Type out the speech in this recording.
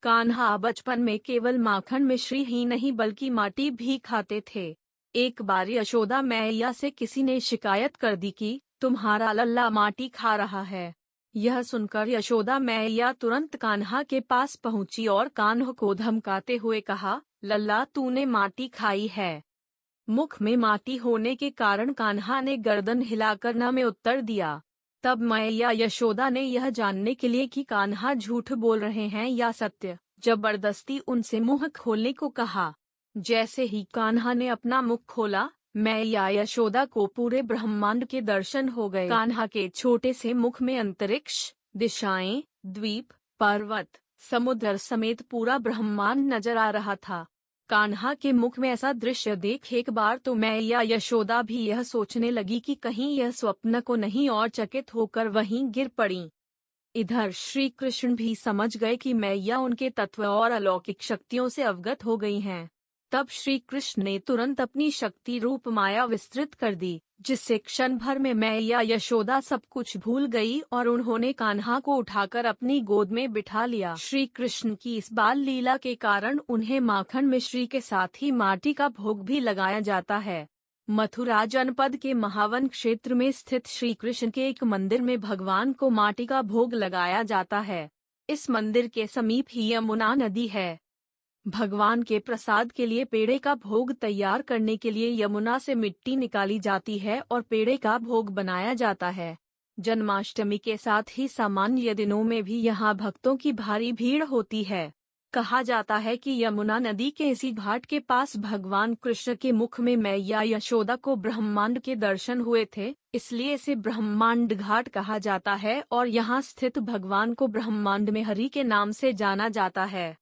कान्हा बचपन में केवल माखन मिश्री ही नहीं बल्कि माटी भी खाते थे। एक बार यशोदा मैया से किसी ने शिकायत कर दी कि तुम्हारा लल्ला माटी खा रहा है। यह सुनकर यशोदा मैया तुरंत कान्हा के पास पहुंची और कान्हा को धमकाते हुए कहा, लल्ला तूने माटी खाई है। मुख में माटी होने के कारण कान्हा ने गर्दन हिलाकर न में उत्तर दिया। तब मैया यशोदा ने यह जानने के लिए कि कान्हा झूठ बोल रहे हैं या सत्य, जबरदस्ती उनसे मुंह खोलने को कहा। जैसे ही कान्हा ने अपना मुख खोला, मैया यशोदा को पूरे ब्रह्मांड के दर्शन हो गए। कान्हा के छोटे से मुख में अंतरिक्ष, दिशाएं, द्वीप, पर्वत, समुद्र समेत पूरा ब्रह्मांड नजर आ रहा था। कान्हा के मुख में ऐसा दृश्य देख एक बार तो मैया यशोदा भी यह सोचने लगी कि कहीं यह स्वप्न को नहीं और चकित होकर वहीं गिर पड़ी। इधर श्री कृष्ण भी समझ गए कि मैया उनके तत्व और अलौकिक शक्तियों से अवगत हो गई हैं। तब श्री कृष्ण ने तुरंत अपनी शक्ति रूप माया विस्तृत कर दी, जिससे क्षण भर में मैया यशोदा सब कुछ भूल गई और उन्होंने कान्हा को उठाकर अपनी गोद में बिठा लिया। श्री कृष्ण की इस बाल लीला के कारण उन्हें माखन मिश्री के साथ ही माटी का भोग भी लगाया जाता है। मथुरा जनपद के महावन क्षेत्र में स्थित श्री कृष्ण के एक मंदिर में भगवान को माटी का भोग लगाया जाता है। इस मंदिर के समीप ही यमुना नदी है। भगवान के प्रसाद के लिए पेड़े का भोग तैयार करने के लिए यमुना से मिट्टी निकाली जाती है और पेड़े का भोग बनाया जाता है। जन्माष्टमी के साथ ही सामान्य दिनों में भी यहाँ भक्तों की भारी भीड़ होती है। कहा जाता है कि यमुना नदी के इसी घाट के पास भगवान कृष्ण के मुख में मैया यशोदा को ब्रह्मांड के दर्शन हुए थे, इसलिए इसे ब्रह्मांड घाट कहा जाता है और यहाँ स्थित भगवान को ब्रह्मांड में हरि के नाम से जाना जाता है।